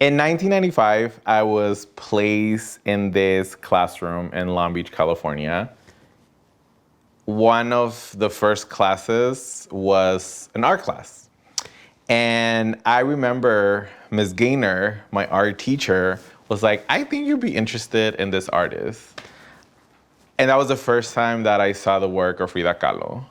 In 1995, I was placed in this classroom in Long Beach, California. One of the first classes was an art class. And I remember Ms. Gaynor, my art teacher, was like, I think you'd be interested in this artist. And that was the first time that I saw the work of Frida Kahlo.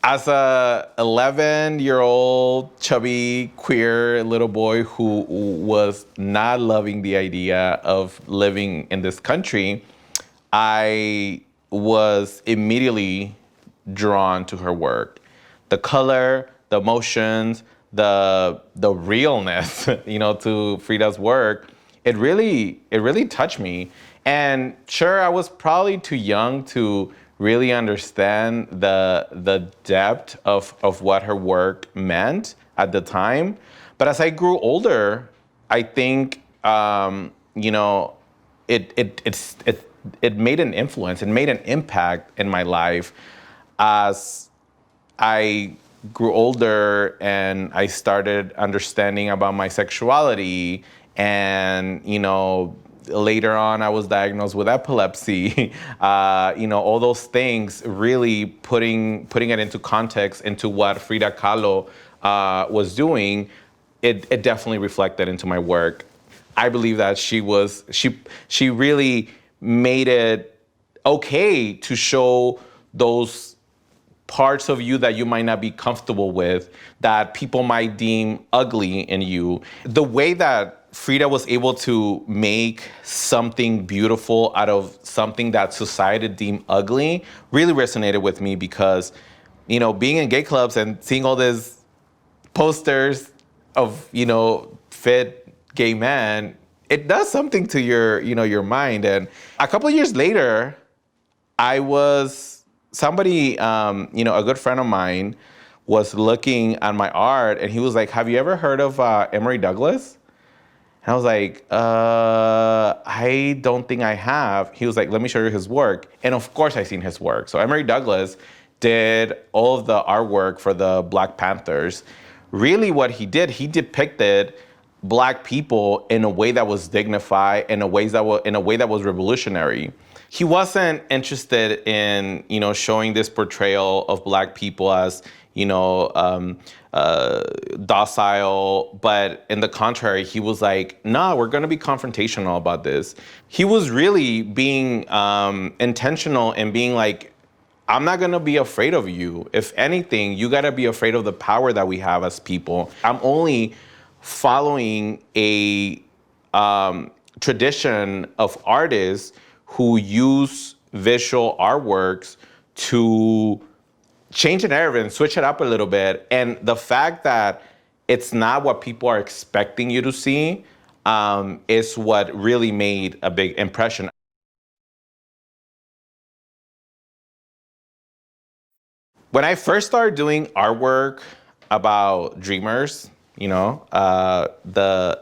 As a 11-year-old chubby queer little boy who was not loving the idea of living in this country, I was immediately drawn to her work. The color, the emotions, the realness, to Frida's work, it really touched me. And sure, I was probably too young to really understand the depth of what her work meant at the time. But as I grew older, I think it made an influence, it made an impact in my life as I grew older and I started understanding about my sexuality. And later on, I was diagnosed with epilepsy. All those things really putting it into context into what Frida Kahlo was doing. It definitely reflected into my work. I believe that she really made it okay to show those parts of you that you might not be comfortable with, that people might deem ugly in you. The way that Frida was able to make something beautiful out of something that society deemed ugly really resonated with me because, being in gay clubs and seeing all these posters of, fit gay men, it does something to your mind. And a couple of years later, somebody, a good friend of mine was looking at my art and he was like, have you ever heard of Emory Douglas? And I was like, I don't think I have. He was like, let me show you his work. And of course I seen his work. So Emory Douglas did all of the artwork for the Black Panthers. Really what he did, he depicted Black people in a way that was dignified, in a way that was revolutionary. He wasn't interested in, showing this portrayal of Black people as, docile, but in the contrary, he was like, nah, we're gonna be confrontational about this. He was really being intentional and being like, I'm not gonna be afraid of you. If anything, you gotta be afraid of the power that we have as people. I'm only following a tradition of artists who use visual artworks to change the narrative and switch it up a little bit. And the fact that it's not what people are expecting you to see is what really made a big impression. When I first started doing artwork about dreamers, the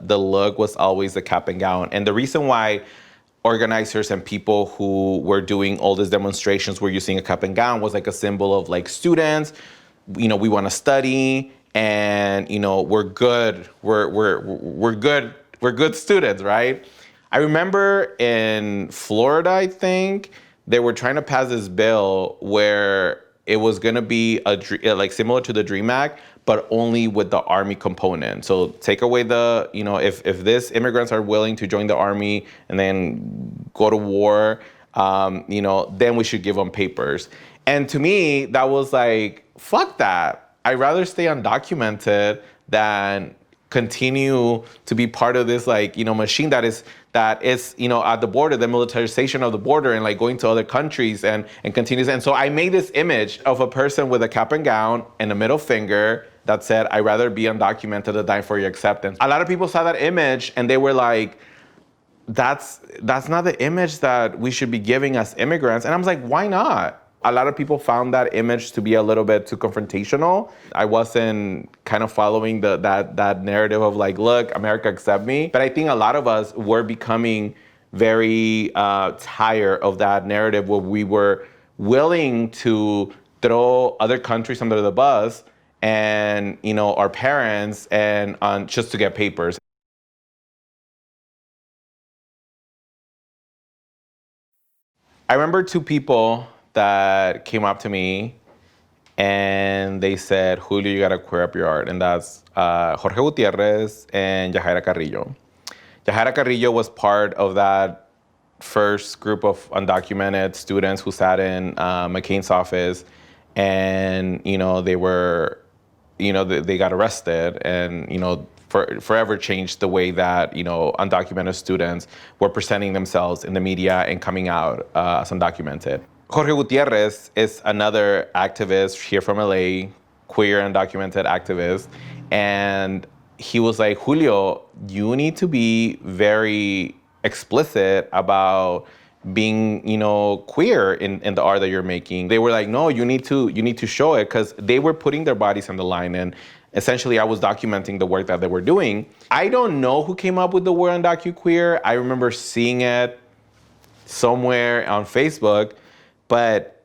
look was always the cap and gown. And the reason why organizers and people who were doing all these demonstrations were using a cap and gown was like a symbol of like students, we want to study and we're good students, right? I remember in Florida, I think they were trying to pass this bill where it was going to be like similar to the Dream Act, but only with the Army component. So take away the, if these immigrants are willing to join the Army and then go to war, then we should give them papers. And to me, that was like, fuck that. I'd rather stay undocumented than continue to be part of this machine that is at the border, the militarization of the border and like going to other countries and continues. And so I made this image of a person with a cap and gown and a middle finger that said, I'd rather be undocumented than die for your acceptance. A lot of people saw that image and they were like, that's not the image that we should be giving as immigrants. And I was like, why not? A lot of people found that image to be a little bit too confrontational. I wasn't kind of following that narrative of like, look, America accept me. But I think a lot of us were becoming very tired of that narrative where we were willing to throw other countries under the bus and our parents and just to get papers. I remember two people that came up to me and they said, Julio, you gotta queer up your art. And that's Jorge Gutierrez and Johara Carrillo. Johara Carrillo was part of that first group of undocumented students who sat in McCain's office, and they were, they got arrested, and forever changed the way that undocumented students were presenting themselves in the media and coming out as undocumented. Jorge Gutierrez is another activist here from LA, queer undocumented activist, and he was like, Julio, you need to be very explicit about being, queer in the art that you're making. They were like, no, you need to show it, because they were putting their bodies on the line, and essentially I was documenting the work that they were doing. I don't know who came up with the word UndocuQueer. I remember seeing it somewhere on Facebook, but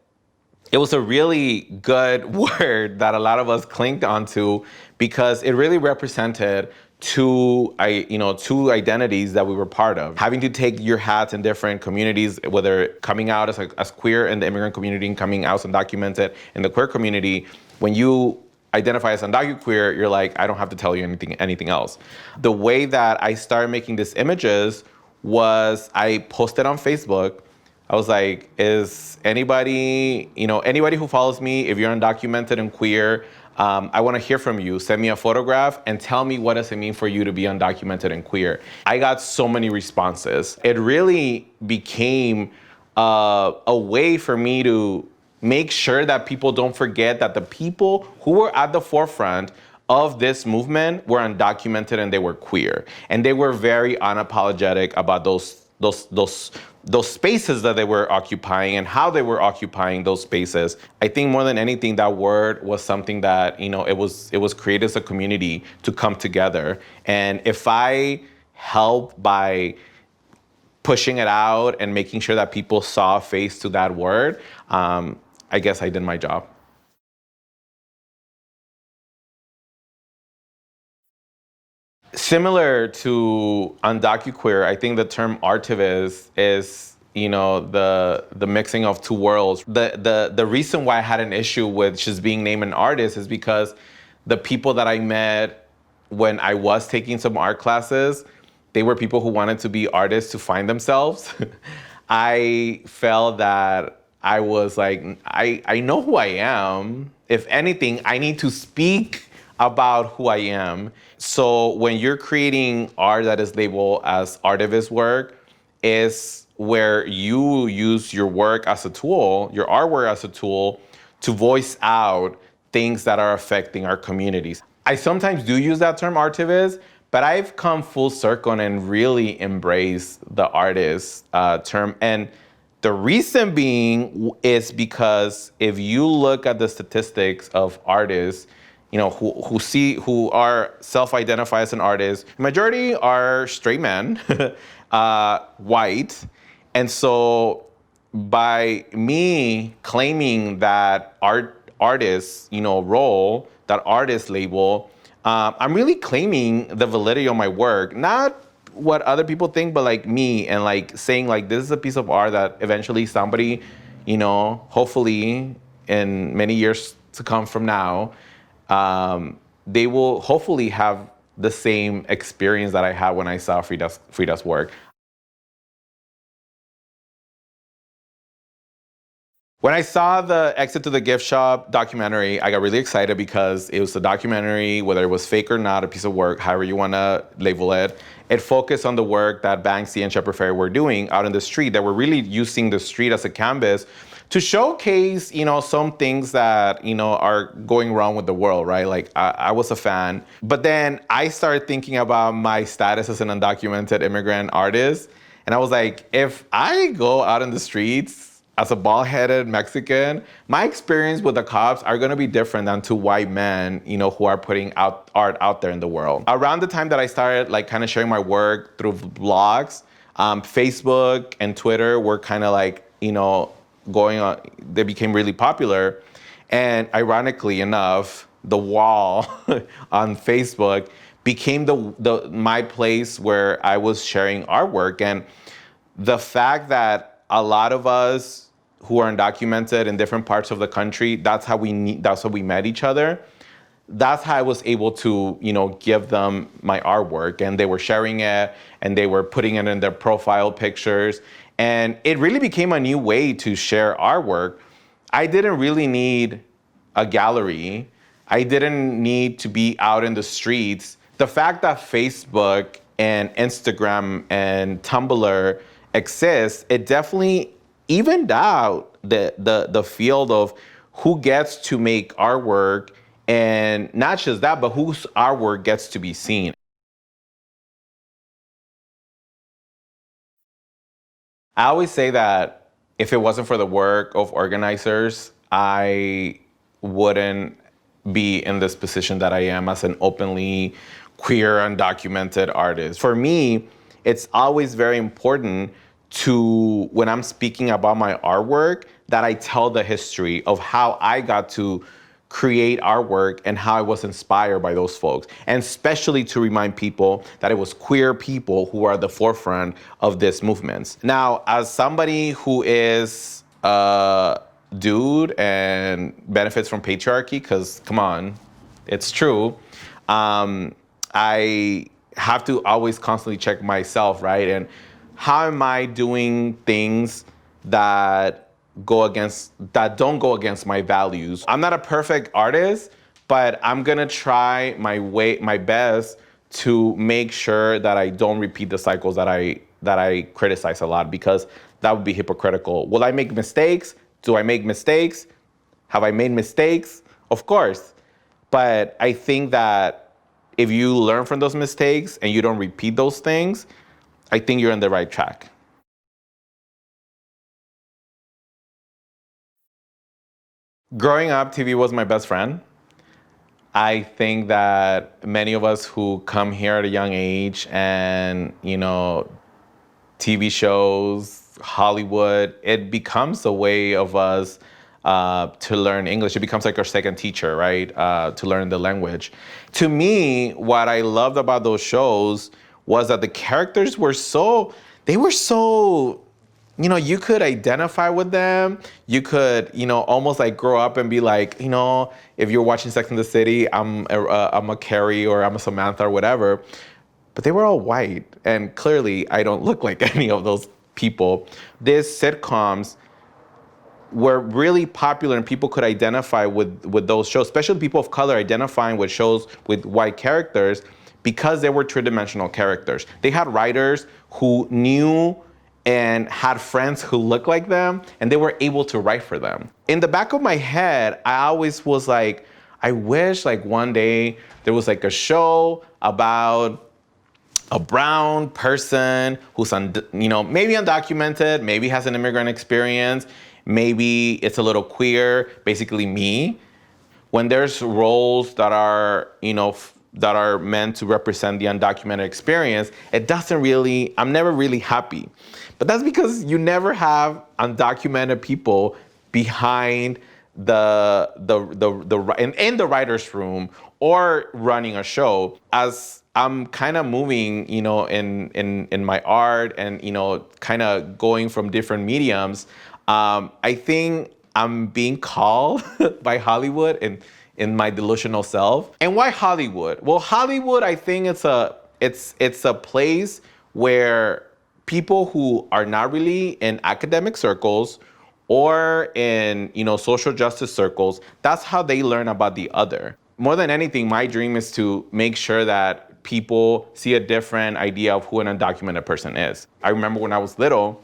it was a really good word that a lot of us clinged onto, because it really represented two identities that we were part of. Having to take your hats in different communities, whether coming out as queer in the immigrant community and coming out as undocumented in the queer community. When you identify as UndocuQueer, you're like, I don't have to tell you anything else. The way that I started making these images was I posted on Facebook. I was like, is anybody who follows me, if you're undocumented and queer, I want to hear from you. Send me a photograph and tell me what does it mean for you to be undocumented and queer. I got so many responses. It really became a way for me to make sure that people don't forget that the people who were at the forefront of this movement were undocumented and they were queer. And they were very unapologetic about those spaces that they were occupying and how they were occupying those spaces. I think more than anything, that word was something that, it was created as a community to come together. And if I help by pushing it out and making sure that people saw a face to that word, I guess I did my job. Similar to UndocuQueer, I think the term artivist is, the mixing of two worlds. The reason why I had an issue with just being named an artist is because the people that I met when I was taking some art classes, they were people who wanted to be artists to find themselves. I felt that I was like, I know who I am. If anything, I need to speak about who I am. So when you're creating art that is labeled as artivist work, is where you use your work as a tool, your artwork as a tool, to voice out things that are affecting our communities. I sometimes do use that term artivist, but I've come full circle and really embraced the artist term. And the reason being is because if you look at the statistics of artists, who are self-identify as an artist, majority are straight men, white. And so by me claiming that artist, role, that artist label, I'm really claiming the validity of my work, not what other people think, but like me, and like saying like, this is a piece of art that eventually somebody, hopefully in many years to come from now, they will hopefully have the same experience that I had when I saw Frida's work. When I saw the Exit to the Gift Shop documentary, I got really excited because it was a documentary, whether it was fake or not, a piece of work, however you want to label it. It focused on the work that Banksy and Shepard Fairey were doing out in the street. They were really using the street as a canvas to showcase, some things that, are going wrong with the world, right? Like, I was a fan. But then I started thinking about my status as an undocumented immigrant artist. And I was like, if I go out in the streets as a bald-headed Mexican, my experience with the cops are gonna be different than two white men, who are putting out art out there in the world. Around the time that I started like kind of sharing my work through blogs, Facebook and Twitter were kind of like, going on, they became really popular. And ironically enough, the wall on Facebook became my place where I was sharing artwork. And the fact that a lot of us who are undocumented in different parts of the country, that's how we met each other. That's how I was able to, give them my artwork, and they were sharing it and they were putting it in their profile pictures. And it really became a new way to share artwork. I didn't really need a gallery. I didn't need to be out in the streets. The fact that Facebook and Instagram and Tumblr exists, it definitely evened out the field of who gets to make artwork, and not just that, but whose artwork gets to be seen. I always say that if it wasn't for the work of organizers, I wouldn't be in this position that I am as an openly queer, undocumented artist. For me, it's always very important to, when I'm speaking about my artwork, that I tell the history of how I got to create artwork and how I was inspired by those folks. And especially to remind people that it was queer people who are the forefront of this movement. Now, as somebody who is a dude and benefits from patriarchy, because come on, it's true, I have to always constantly check myself, right? And how am I doing things that don't go against my values? I'm not a perfect artist, but I'm gonna try my best to make sure that I don't repeat the cycles that I criticize a lot, because that would be hypocritical. Will I make mistakes? Do I make mistakes? Have I made mistakes? Of course. But I think that if you learn from those mistakes and you don't repeat those things, I think you're on the right track. Growing up, TV was my best friend. I think that many of us who come here at a young age and, TV shows, Hollywood, it becomes a way of us to learn English. It becomes like our second teacher, right? To learn the language. To me, what I loved about those shows was that the characters were they were so, you could identify with them. You could, almost like grow up and be like, if you're watching Sex and the City, I'm a Carrie or I'm a Samantha or whatever. But they were all white, and clearly I don't look like any of those people. These sitcoms were really popular, and people could identify with those shows, especially people of color identifying with shows with white characters, because they were two-dimensional characters. They had writers who knew and had friends who looked like them, and they were able to write for them. In the back of my head, I always was like, I wish like one day there was like a show about a brown person who's maybe undocumented, maybe has an immigrant experience, maybe it's a little queer, basically me. When there's roles that are, that are meant to represent the undocumented experience, I'm never really happy. But that's because you never have undocumented people behind in the writer's room or running a show. As I'm kind of moving, in my art and, kind of going from different mediums, I think I'm being called by Hollywood in my delusional self. And why Hollywood? Well, Hollywood, I think it's a place where people who are not really in academic circles or in, social justice circles, that's how they learn about the other. More than anything, my dream is to make sure that people see a different idea of who an undocumented person is. I remember when I was little,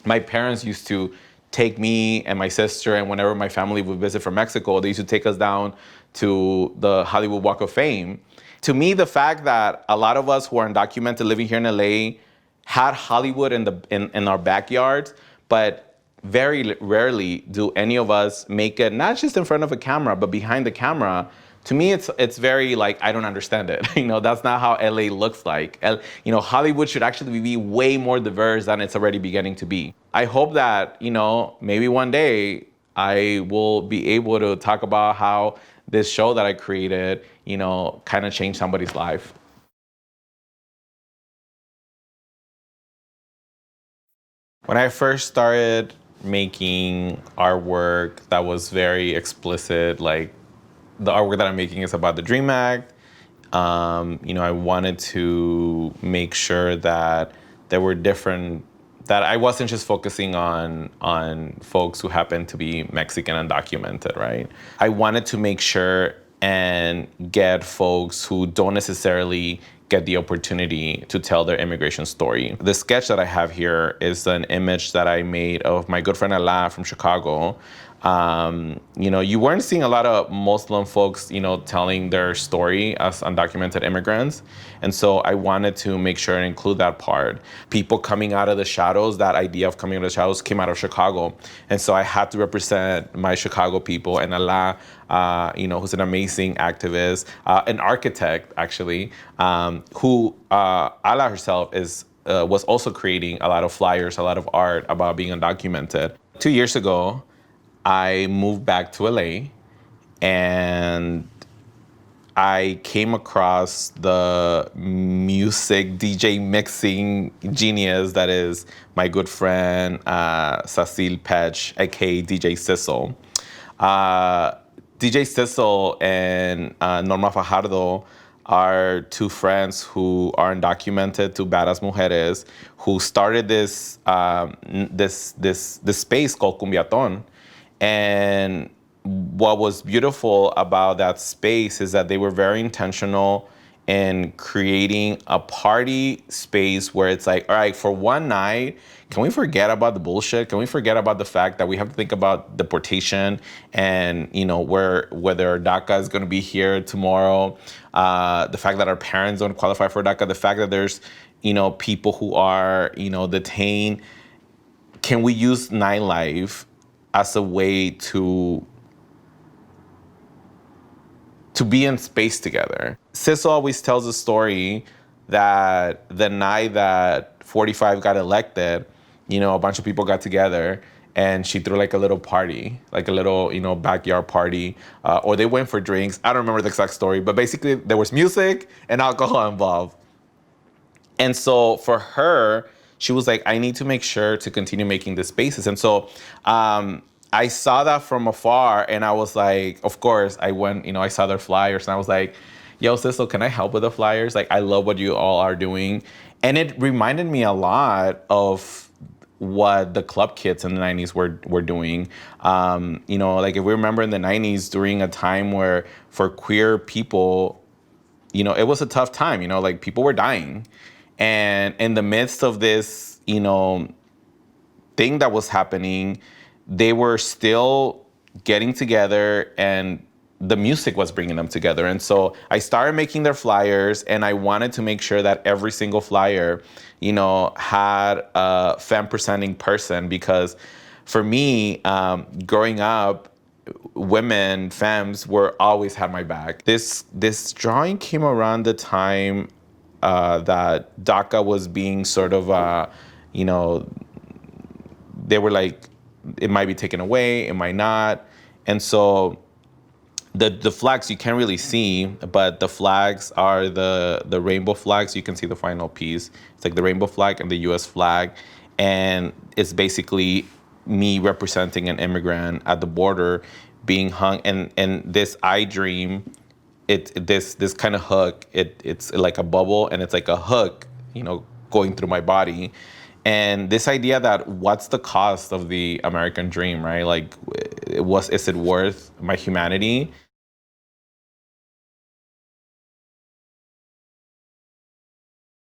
my parents used to take me and my sister, and whenever my family would visit from Mexico, they used to take us down to the Hollywood Walk of Fame. To me, the fact that a lot of us who are undocumented living here in LA had Hollywood in our backyards, but very rarely do any of us make it, not just in front of a camera, but behind the camera. To me, it's very like, I don't understand it. That's not how LA looks like. Hollywood should actually be way more diverse than it's already beginning to be. I hope that, maybe one day I will be able to talk about how this show that I created, kind of changed somebody's life. When I first started making artwork that was very explicit, like the artwork that I'm making is about the Dream Act. I wanted to make sure that there were different, that I wasn't just focusing on folks who happen to be Mexican and undocumented, right? I wanted to make sure and get folks who don't necessarily get the opportunity to tell their immigration story. The sketch that I have here is an image that I made of my good friend Heldáy from Chicago. You weren't seeing a lot of Muslim folks, telling their story as undocumented immigrants. And so I wanted to make sure and include that part. People coming out of the shadows, that idea of coming out of the shadows came out of Chicago. And so I had to represent my Chicago people, and Heldáy, who's an amazing activist, an architect actually, who Heldáy herself was also creating a lot of flyers, a lot of art about being undocumented. 2 years ago, I moved back to LA, and I came across the music DJ mixing genius that is my good friend Cecil Pech, aka DJ Sissel. DJ Sissel and Norma Fajardo are two friends who are undocumented, two badass mujeres, who started this space called Cumbiaton. And what was beautiful about that space is that they were very intentional in creating a party space where it's like, all right, for one night, can we forget about the bullshit? Can we forget about the fact that we have to think about deportation and, whether DACA is going to be here tomorrow, the fact that our parents don't qualify for DACA, the fact that there's, people who are, detained. Can we use nightlife as a way to be in space together? Sissel always tells a story that the night that 45 got elected, a bunch of people got together and she threw like a little party, like a little, backyard party, or they went for drinks. I don't remember the exact story, but basically there was music and alcohol involved. And so for her, she was like, I need to make sure to continue making these spaces. And so I saw that from afar, and I was like, of course, I went, I saw their flyers, and I was like, yo, Sissel, can I help with the flyers? Like, I love what you all are doing. And it reminded me a lot of what the club kids in the 90s were doing. Like if we remember in the 90s, during a time where for queer people, it was a tough time, like people were dying. And in the midst of this, thing that was happening, they were still getting together, and the music was bringing them together. And so I started making their flyers, and I wanted to make sure that every single flyer, had a femme-presenting person, because for me, growing up, women, femmes, were always had my back. This drawing came around the time that DACA was being sort of, they were like, it might be taken away, it might not. And so the flags you can't really see, but the flags are the rainbow flags. You can see the final piece. It's like the rainbow flag and the US flag. And it's basically me representing an immigrant at the border being hung. And this I dream, this kind of hook, it's like a bubble, and it's like a hook, going through my body. And this idea that what's the cost of the American dream, right? Like, is it worth my humanity?